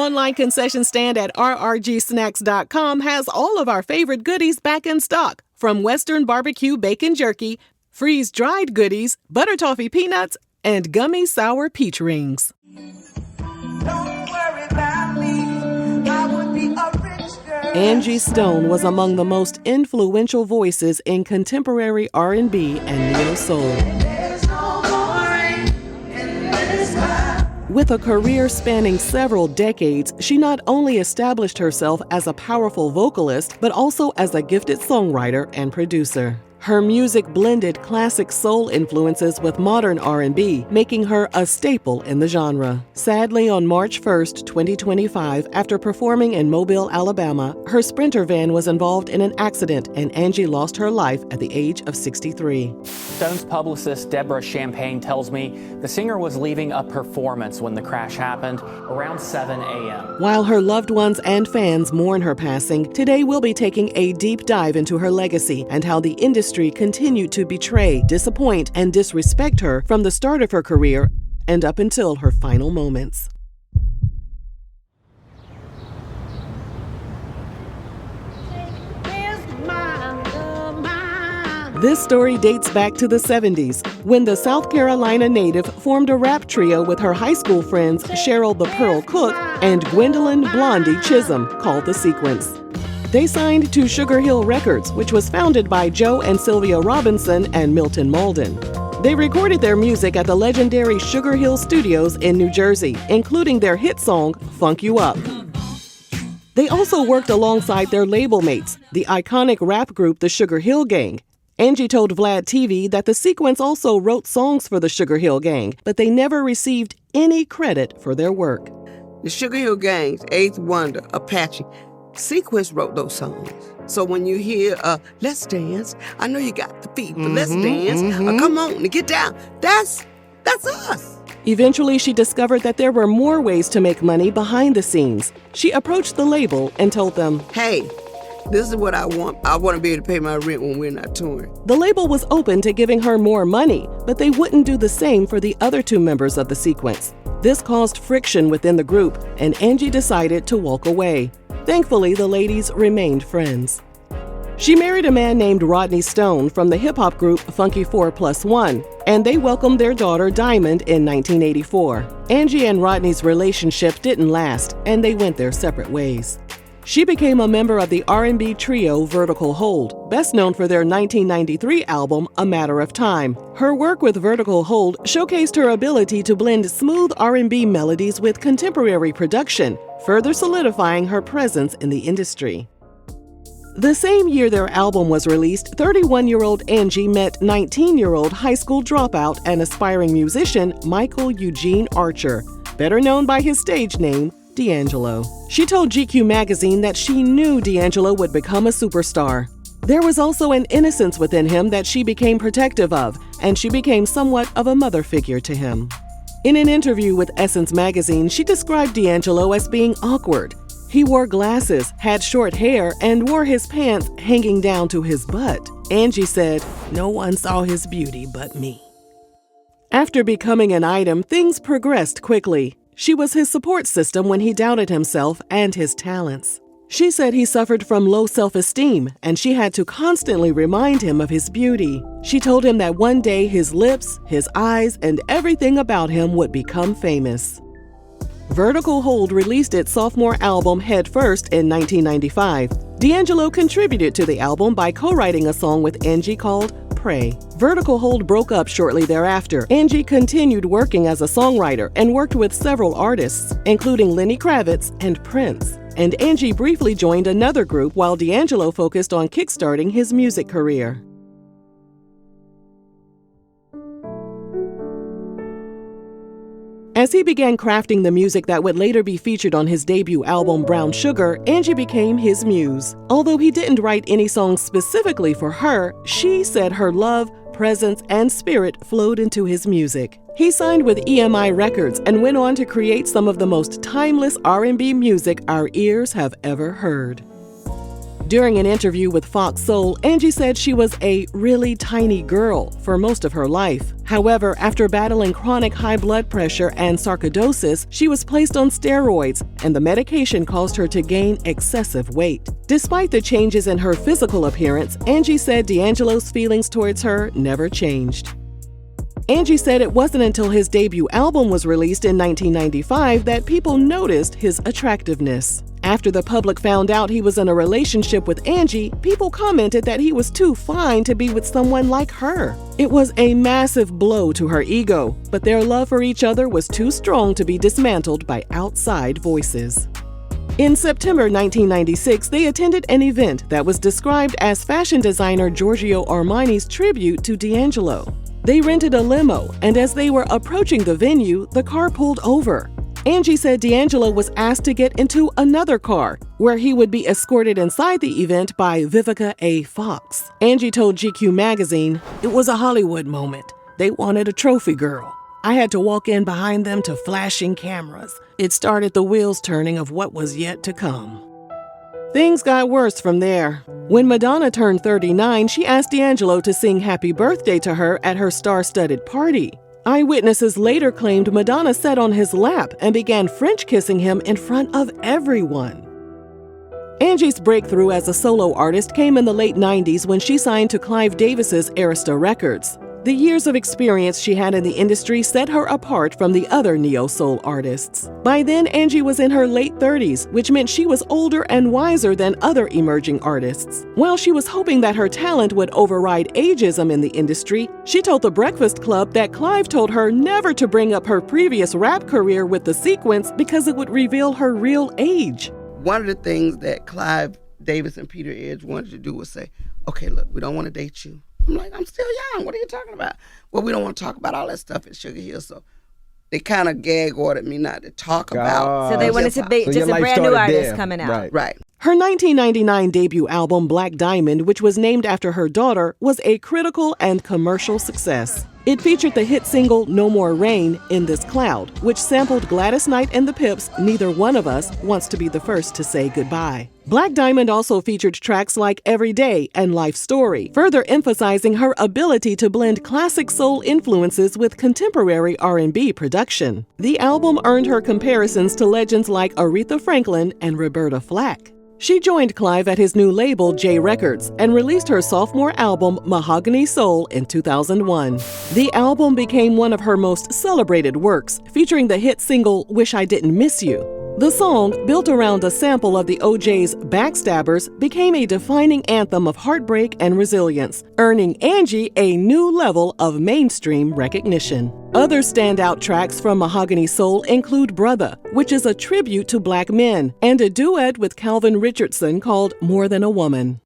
online concession stand at rrgsnacks.com has all of our favorite goodies back in stock, from Western barbecue bacon jerky, freeze-dried goodies, butter toffee peanuts, and gummy sour peach rings. Angie Stone was among the most influential voices in contemporary R&B and neo-soul. With a career spanning several decades, she not only established herself as a powerful vocalist, but also as a gifted songwriter and producer. Her music blended classic soul influences with modern R&B, making her a staple in the genre. Sadly, on March 1st, 2025, after performing in Mobile, Alabama, her Sprinter van was involved in an accident and Angie lost her life at the age of 63. Stone's publicist Deborah Champagne tells me the singer was leaving a performance when the crash happened around 7 a.m. While her loved ones and fans mourn her passing, today we'll be taking a deep dive into her legacy and how the industry continued to betray, disappoint, and disrespect her from the start of her career and up until her final moments. This story dates back to the 70s, when the South Carolina native formed a rap trio with her high school friends Cheryl the Pearl Cook and Gwendolyn Blondie Chisholm, called The Sequence. They signed to Sugar Hill Records, which was founded by Joe and Sylvia Robinson and Milton Malden. They recorded their music at the legendary Sugar Hill Studios in New Jersey, including their hit song, Funk You Up. They also worked alongside their label mates, the iconic rap group the Sugar Hill Gang. Angie told Vlad TV that The Sequence also wrote songs for the Sugar Hill Gang, but they never received any credit for their work. The Sugar Hill Gang's Eighth Wonder, Apache, Sequence wrote those songs. So when you hear, let's dance, I know you got the feet, but let's dance, come on and get down, that's us. Eventually, she discovered that there were more ways to make money behind the scenes. She approached the label and told them, hey, this is what I want. I want to be able to pay my rent when we're not touring. The label was open to giving her more money, but they wouldn't do the same for the other two members of the Sequence. This caused friction within the group, and Angie decided to walk away. Thankfully, the ladies remained friends. She married a man named Rodney Stone from the hip-hop group Funky 4+1, and they welcomed their daughter Diamond in 1984. Angie and Rodney's relationship didn't last, and they went their separate ways. She became a member of the R&B trio Vertical Hold, best known for their 1993 album, A Matter of Time. Her work with Vertical Hold showcased her ability to blend smooth R&B melodies with contemporary production, further solidifying her presence in the industry. The same year their album was released, 31-year-old Angie met 19-year-old high school dropout and aspiring musician Michael Eugene Archer, better known by his stage name, D'Angelo. She told GQ magazine that she knew D'Angelo would become a superstar. There was also an innocence within him that she became protective of, and she became somewhat of a mother figure to him. In an interview with Essence magazine, she described D'Angelo as being awkward. He wore glasses, had short hair, and wore his pants hanging down to his butt. Angie said, "No one saw his beauty but me." After becoming an item, things progressed quickly. She was his support system when he doubted himself and his talents. She said he suffered from low self-esteem, and she had to constantly remind him of his beauty. She told him that one day his lips, his eyes, and everything about him would become famous. Vertical Hold released its sophomore album Head First in 1995. D'Angelo contributed to the album by co-writing a song with Angie called Pray. Vertical Hold broke up shortly thereafter. Angie continued working as a songwriter and worked with several artists, including Lenny Kravitz and Prince. And Angie briefly joined another group while D'Angelo focused on kickstarting his music career. As he began crafting the music that would later be featured on his debut album, Brown Sugar, Angie became his muse. Although he didn't write any songs specifically for her, she said her love, presence, and spirit flowed into his music. He signed with EMI Records and went on to create some of the most timeless R&B music our ears have ever heard. During an interview with Fox Soul, Angie said she was a really tiny girl for most of her life. However, after battling chronic high blood pressure and sarcoidosis, she was placed on steroids, and the medication caused her to gain excessive weight. Despite the changes in her physical appearance, Angie said D'Angelo's feelings towards her never changed. Angie said it wasn't until his debut album was released in 1995 that people noticed his attractiveness. After the public found out he was in a relationship with Angie, people commented that he was too fine to be with someone like her. It was a massive blow to her ego, but their love for each other was too strong to be dismantled by outside voices. In September 1996, they attended an event that was described as fashion designer Giorgio Armani's tribute to D'Angelo. They rented a limo, and as they were approaching the venue, the car pulled over. Angie said D'Angelo was asked to get into another car, where he would be escorted inside the event by Vivica A. Fox. Angie told GQ magazine, "It was a Hollywood moment. They wanted a trophy girl. I had to walk in behind them to flashing cameras. It started the wheels turning of what was yet to come." Things got worse from there. When Madonna turned 39, she asked D'Angelo to sing Happy Birthday to her at her star-studded party. Eyewitnesses later claimed Madonna sat on his lap and began French kissing him in front of everyone. Angie's breakthrough as a solo artist came in the late 90s when she signed to Clive Davis's Arista Records. The years of experience she had in the industry set her apart from the other neo-soul artists. By then, Angie was in her late 30s, which meant she was older and wiser than other emerging artists. While she was hoping that her talent would override ageism in the industry, she told The Breakfast Club that Clive told her never to bring up her previous rap career with the sequence because it would reveal her real age. One of the things that Clive Davis and Peter Edge wanted to do was say, okay, look, we don't want to date you. I'm like, I'm still young. What are you talking about? Well, we don't want to talk about all that stuff at Sugar Hill. So they kind of gag ordered me not to talk about. So they wanted to be just a brand new artist coming out. Right. Her 1999 debut album, Black Diamond, which was named after her daughter, was a critical and commercial success. It featured the hit single No More Rain, In This Cloud, which sampled Gladys Knight and the Pips' Neither One of Us Wants to Be the First to Say Goodbye. Black Diamond also featured tracks like Every Day and Life Story, further emphasizing her ability to blend classic soul influences with contemporary R&B production. The album earned her comparisons to legends like Aretha Franklin and Roberta Flack. She joined Clive at his new label, J Records, and released her sophomore album, Mahogany Soul, in 2001. The album became one of her most celebrated works, featuring the hit single, Wish I Didn't Miss You. The song, built around a sample of the OJ's Backstabbers, became a defining anthem of heartbreak and resilience, earning Angie a new level of mainstream recognition. Other standout tracks from Mahogany Soul include Brother, which is a tribute to Black men, and a duet with Calvin Richardson called More Than a Woman.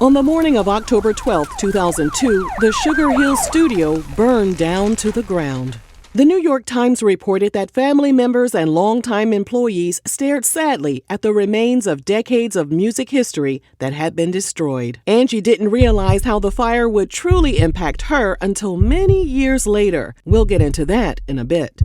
On the morning of October 12, 2002, the Sugar Hill studio burned down to the ground. The New York Times reported that family members and longtime employees stared sadly at the remains of decades of music history that had been destroyed. Angie didn't realize how the fire would truly impact her until many years later. We'll get into that in a bit.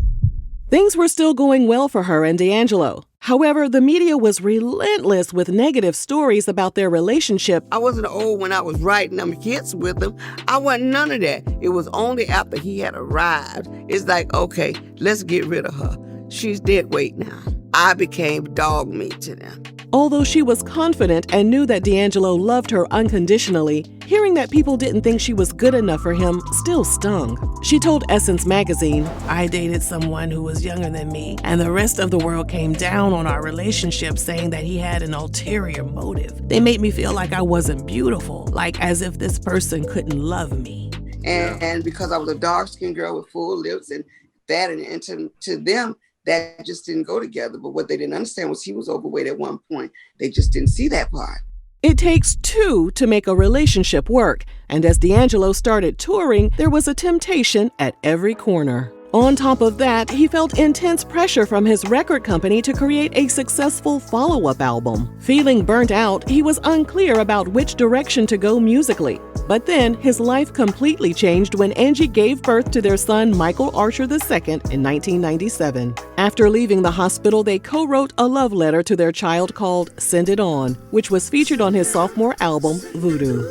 Things were still going well for her and D'Angelo. However, the media was relentless with negative stories about their relationship. I wasn't old when I was writing them hits with him. I wasn't none of that. It was only after he had arrived. It's like, okay, let's get rid of her. She's dead weight now. I became dog meat to them. Although she was confident and knew that D'Angelo loved her unconditionally, hearing that people didn't think she was good enough for him still stung. She told Essence magazine, "I dated someone who was younger than me, and the rest of the world came down on our relationship saying that he had an ulterior motive. They made me feel like I wasn't beautiful, like as if this person couldn't love me." And because I was a dark-skinned girl with full lips and that, and to them, that just didn't go together. But what they didn't understand was he was overweight at one point. They just didn't see that part. It takes two to make a relationship work, and as D'Angelo started touring, there was a temptation at every corner. On top of that, he felt intense pressure from his record company to create a successful follow-up album. Feeling burnt out, he was unclear about which direction to go musically. But then, his life completely changed when Angie gave birth to their son Michael Archer II in 1997. After leaving the hospital, they co-wrote a love letter to their child called Send It On, which was featured on his sophomore album, Voodoo.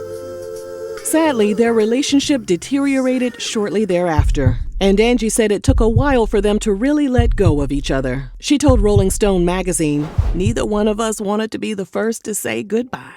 Sadly, their relationship deteriorated shortly thereafter, and Angie said it took a while for them to really let go of each other. She told Rolling Stone magazine, "Neither one of us wanted to be the first to say goodbye."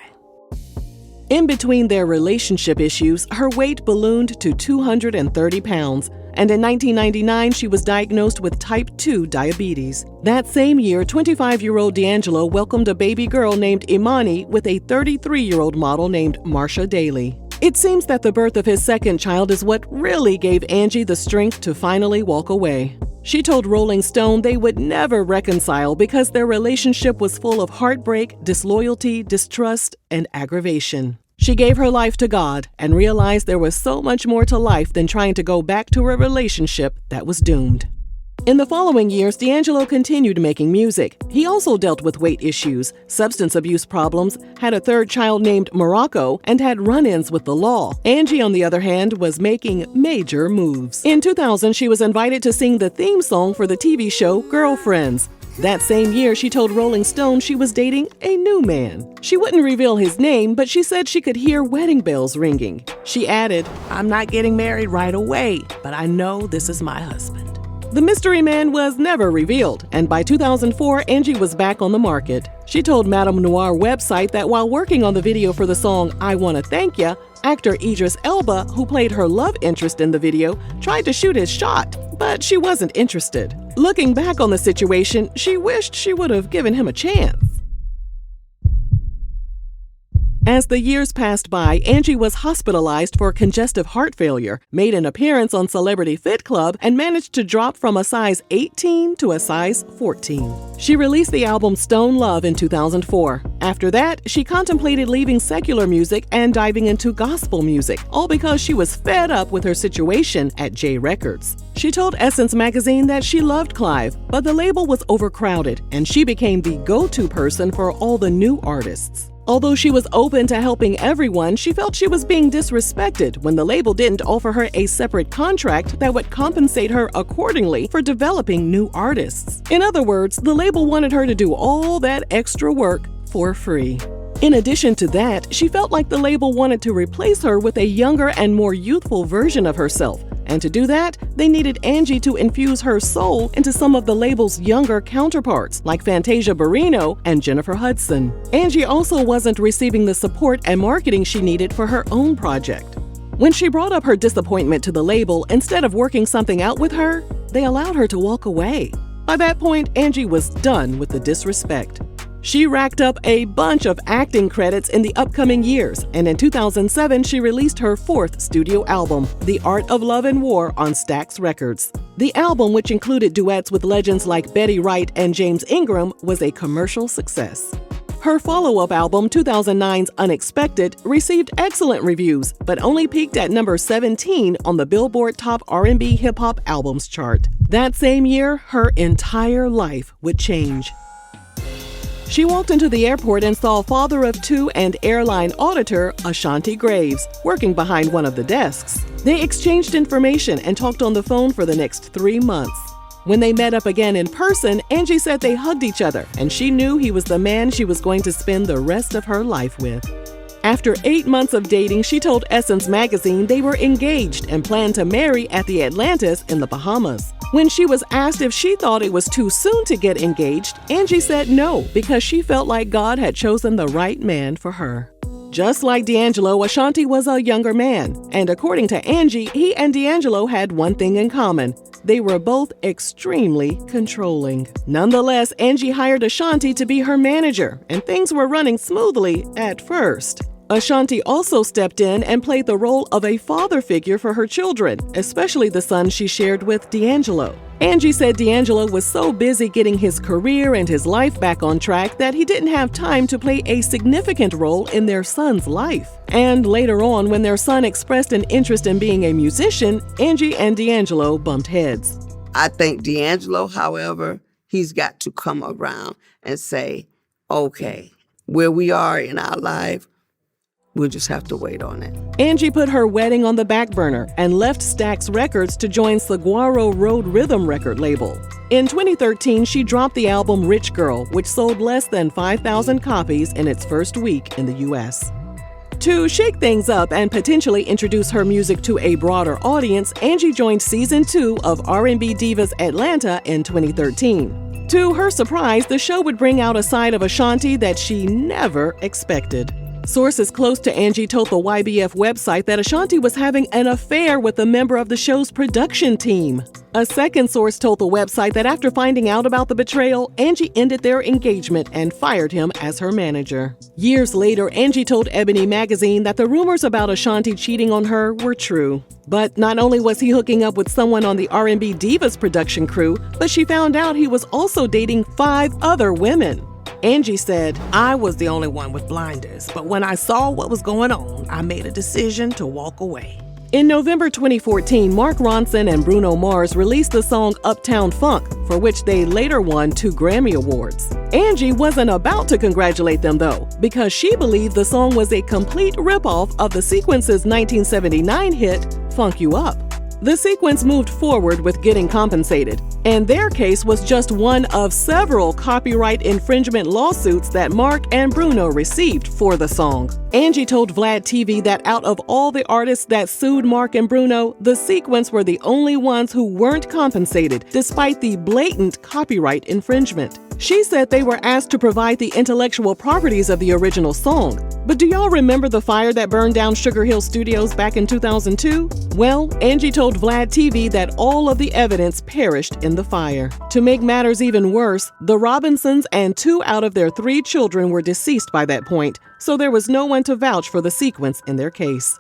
In between their relationship issues, her weight ballooned to 230 pounds, and in 1999, she was diagnosed with type 2 diabetes. That same year, 25-year-old D'Angelo welcomed a baby girl named Imani with a 33-year-old model named Marsha Daly. It seems that the birth of his second child is what really gave Angie the strength to finally walk away. She told Rolling Stone they would never reconcile because their relationship was full of heartbreak, disloyalty, distrust, and aggravation. She gave her life to God and realized there was so much more to life than trying to go back to a relationship that was doomed. In the following years, D'Angelo continued making music. He also dealt with weight issues, substance abuse problems, had a third child named Morocco, and had run-ins with the law. Angie, on the other hand, was making major moves. In 2000, she was invited to sing the theme song for the TV show Girlfriends. That same year, she told Rolling Stone she was dating a new man. She wouldn't reveal his name, but she said she could hear wedding bells ringing. She added, "I'm not getting married right away, but I know this is my husband." The mystery man was never revealed, and by 2004, Angie was back on the market. She told Madame Noir website that while working on the video for the song I Wanna Thank Ya, actor Idris Elba, who played her love interest in the video, tried to shoot his shot, but she wasn't interested. Looking back on the situation, she wished she would have given him a chance. As the years passed by, Angie was hospitalized for congestive heart failure, made an appearance on Celebrity Fit Club, and managed to drop from a size 18 to a size 14. She released the album Stone Love in 2004. After that, she contemplated leaving secular music and diving into gospel music, all because she was fed up with her situation at J Records. She told Essence magazine that she loved Clive, but the label was overcrowded, and she became the go-to person for all the new artists. Although she was open to helping everyone, she felt she was being disrespected when the label didn't offer her a separate contract that would compensate her accordingly for developing new artists. In other words, the label wanted her to do all that extra work for free. In addition to that, she felt like the label wanted to replace her with a younger and more youthful version of herself. And to do that, they needed Angie to infuse her soul into some of the label's younger counterparts, like Fantasia Barrino and Jennifer Hudson. Angie also wasn't receiving the support and marketing she needed for her own project. When she brought up her disappointment to the label, instead of working something out with her, they allowed her to walk away. By that point, Angie was done with the disrespect. She racked up a bunch of acting credits in the upcoming years, and in 2007, she released her fourth studio album, The Art of Love and War, on Stax Records. The album, which included duets with legends like Betty Wright and James Ingram, was a commercial success. Her follow-up album, 2009's Unexpected, received excellent reviews, but only peaked at number 17 on the Billboard Top R&B Hip Hop Albums chart. That same year, her entire life would change. She walked into the airport and saw father of two and airline auditor Ashanti Graves working behind one of the desks. They exchanged information and talked on the phone for the next 3 months. When they met up again in person, Angie said they hugged each other, and she knew he was the man she was going to spend the rest of her life with. After 8 months of dating, she told Essence magazine they were engaged and planned to marry at the Atlantis in the Bahamas. When she was asked if she thought it was too soon to get engaged, Angie said no, because she felt like God had chosen the right man for her. Just like D'Angelo, Ashanti was a younger man, and according to Angie, he and D'Angelo had one thing in common. They were both extremely controlling. Nonetheless, Angie hired Ashanti to be her manager, and things were running smoothly at first. Ashanti also stepped in and played the role of a father figure for her children, especially the son she shared with D'Angelo. Angie said D'Angelo was so busy getting his career and his life back on track that he didn't have time to play a significant role in their son's life. And later on, when their son expressed an interest in being a musician, Angie and D'Angelo bumped heads. I think D'Angelo, however, he's got to come around and say, okay, where we are in our life, We'll just have to wait on it. Angie put her wedding on the back burner and left Stax Records to join Saguaro Road Rhythm record label. In 2013, she dropped the album Rich Girl, which sold less than 5,000 copies in its first week in the U.S. To shake things up and potentially introduce her music to a broader audience, Angie joined Season 2 of R&B Divas Atlanta in 2013. To her surprise, the show would bring out a side of Ashanti that she never expected. Sources close to Angie told the YBF website that Ashanti was having an affair with a member of the show's production team. A second source told the website that after finding out about the betrayal, Angie ended their engagement and fired him as her manager. Years later, Angie told Ebony magazine that the rumors about Ashanti cheating on her were true. But not only was he hooking up with someone on the R&B Divas production crew, but she found out he was also dating 5 other women. Angie said, "I was the only one with blinders, but when I saw what was going on, I made a decision to walk away." In November 2014, Mark Ronson and Bruno Mars released the song Uptown Funk, for which they later won 2 Grammy Awards. Angie wasn't about to congratulate them, though, because she believed the song was a complete ripoff of the Sequence's 1979 hit, Funk You Up. The Sequence moved forward with getting compensated, and their case was just one of several copyright infringement lawsuits that Mark and Bruno received for the song. Angie told Vlad TV that out of all the artists that sued Mark and Bruno, the Sequence were the only ones who weren't compensated, despite the blatant copyright infringement. She said they were asked to provide the intellectual properties of the original song. But do y'all remember the fire that burned down Sugar Hill Studios back in 2002? Well, Angie told Vlad TV that all of the evidence perished in the fire. To make matters even worse, the Robinsons and 2 out of their 3 children were deceased by that point, so there was no one to vouch for the Sequence in their case.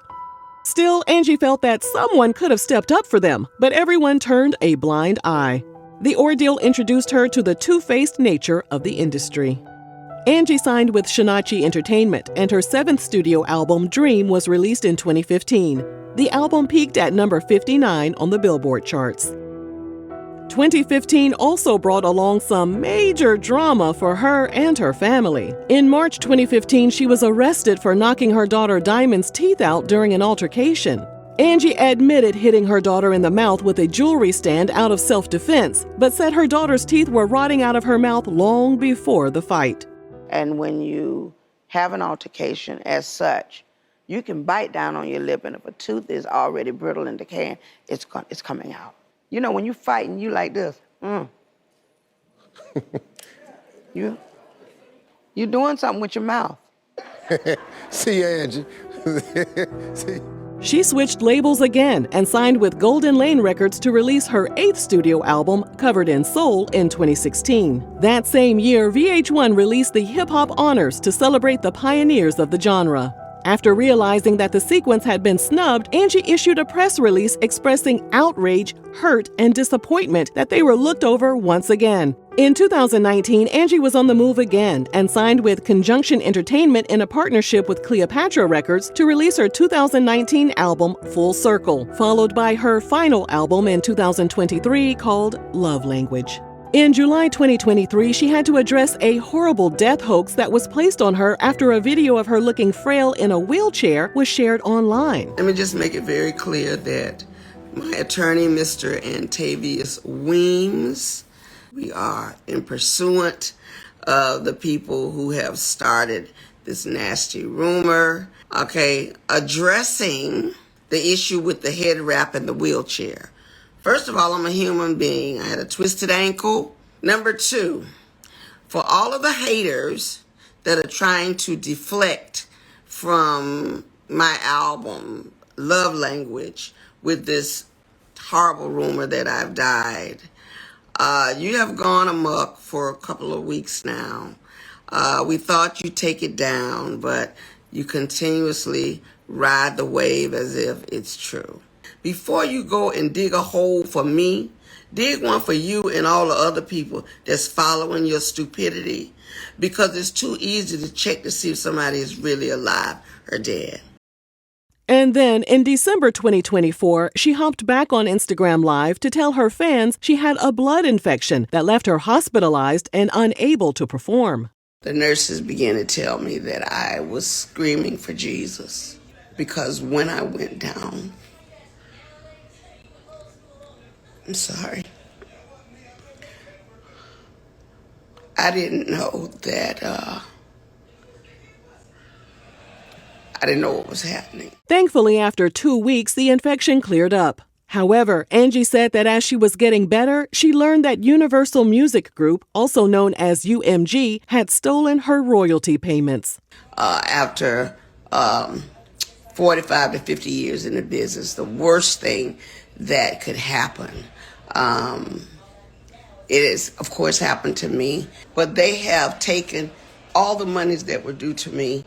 Still, Angie felt that someone could have stepped up for them, but everyone turned a blind eye. The ordeal introduced her to the two-faced nature of the industry. Angie signed with Shinachi Entertainment, and her 7th studio album, Dream, was released in 2015. The album peaked at number 59 on the Billboard charts. 2015 also brought along some major drama for her and her family. In March 2015, she was arrested for knocking her daughter Diamond's teeth out during an altercation. Angie admitted hitting her daughter in the mouth with a jewelry stand out of self-defense, but said her daughter's teeth were rotting out of her mouth long before the fight. And when you have an altercation as such, you can bite down on your lip, and if a tooth is already brittle and decaying, it's coming out. You know, when you fight and you like this, you're doing something with your mouth. See ya, Angie. See. She switched labels again and signed with Golden Lane Records to release her 8th studio album, Covered in Soul, in 2016. That same year, VH1 released the Hip Hop Honors to celebrate the pioneers of the genre. After realizing that the Sequence had been snubbed, Angie issued a press release expressing outrage, hurt, and disappointment that they were looked over once again. In 2019, Angie was on the move again and signed with Conjunction Entertainment in a partnership with Cleopatra Records to release her 2019 album, Full Circle, followed by her final album in 2023 called Love Language. In July 2023, she had to address a horrible death hoax that was placed on her after a video of her looking frail in a wheelchair was shared online. Let me just make it very clear that my attorney, Mr. Antavius Weems, we are in pursuant of the people who have started this nasty rumor, addressing the issue with the head wrap and the wheelchair. First of all, I'm a human being. I had a twisted ankle. Number 2, for all of the haters that are trying to deflect from my album, Love Language, with this horrible rumor that I've died, you have gone amok for a couple of weeks now. We thought you'd take it down, but you continuously ride the wave as if it's true. Before you go and dig a hole for me, dig one for you and all the other people that's following your stupidity, because it's too easy to check to see if somebody is really alive or dead. And then in December 2024, she hopped back on Instagram Live to tell her fans she had a blood infection that left her hospitalized and unable to perform. The nurses began to tell me that I was screaming for Jesus, because when I went down, I'm sorry, I didn't know that, I didn't know what was happening. Thankfully, after 2 weeks, the infection cleared up. However, Angie said that as she was getting better, she learned that Universal Music Group, also known as UMG, had stolen her royalty payments. After 45 to 50 years in the business, the worst thing that could happen, it has, of course, happened to me, but they have taken all the monies that were due to me.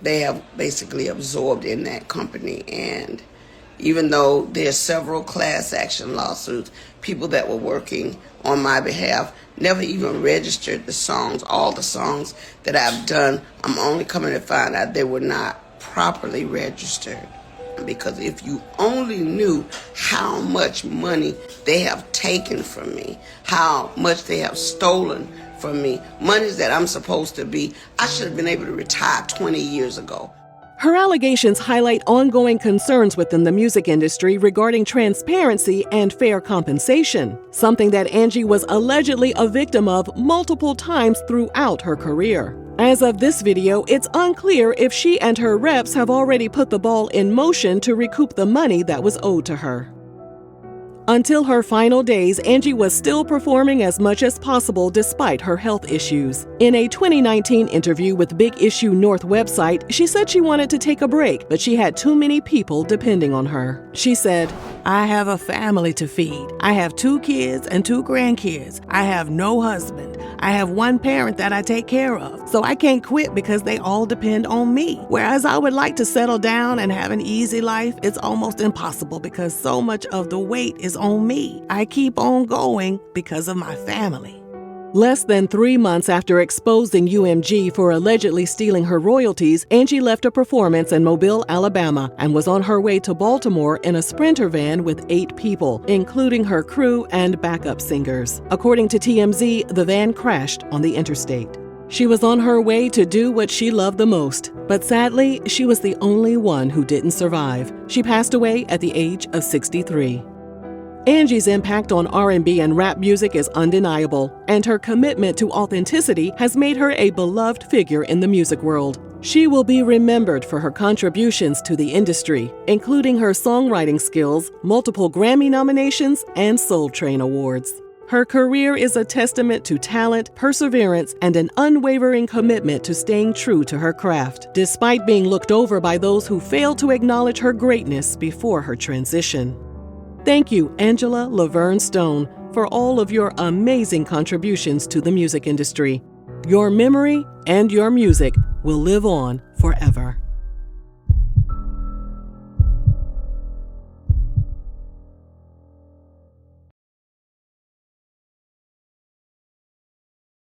They have basically absorbed in that company. And even though there's several class action lawsuits, people that were working on my behalf never even registered the songs. All the songs that I've done, I'm only coming to find out they were not properly registered. Because if you only knew how much money they have taken from me, how much they have stolen from me, monies that I'm supposed to be, I should have been able to retire 20 years ago. Her allegations highlight ongoing concerns within the music industry regarding transparency and fair compensation, something that Angie was allegedly a victim of multiple times throughout her career. As of this video, it's unclear if she and her reps have already put the ball in motion to recoup the money that was owed to her. Until her final days, Angie was still performing as much as possible despite her health issues. In a 2019 interview with Big Issue North website, she said she wanted to take a break, but she had too many people depending on her. She said, I have a family to feed. I have 2 kids and 2 grandkids. I have no husband. I have 1 parent that I take care of. So I can't quit because they all depend on me. Whereas I would like to settle down and have an easy life, it's almost impossible because so much of the weight is on me. I keep on going because of my family. Less than 3 months after exposing UMG for allegedly stealing her royalties, Angie left a performance in Mobile, Alabama, and was on her way to Baltimore in a Sprinter van with 8 people, including her crew and backup singers. According to TMZ, the van crashed on the interstate. She was on her way to do what she loved the most, but sadly, she was the only one who didn't survive. She passed away at the age of 63. Angie's impact on R&B and rap music is undeniable, and her commitment to authenticity has made her a beloved figure in the music world. She will be remembered for her contributions to the industry, including her songwriting skills, multiple Grammy nominations, and Soul Train awards. Her career is a testament to talent, perseverance, and an unwavering commitment to staying true to her craft, despite being looked over by those who failed to acknowledge her greatness before her transition. Thank you, Angela Laverne Stone, for all of your amazing contributions to the music industry. Your memory and your music will live on forever.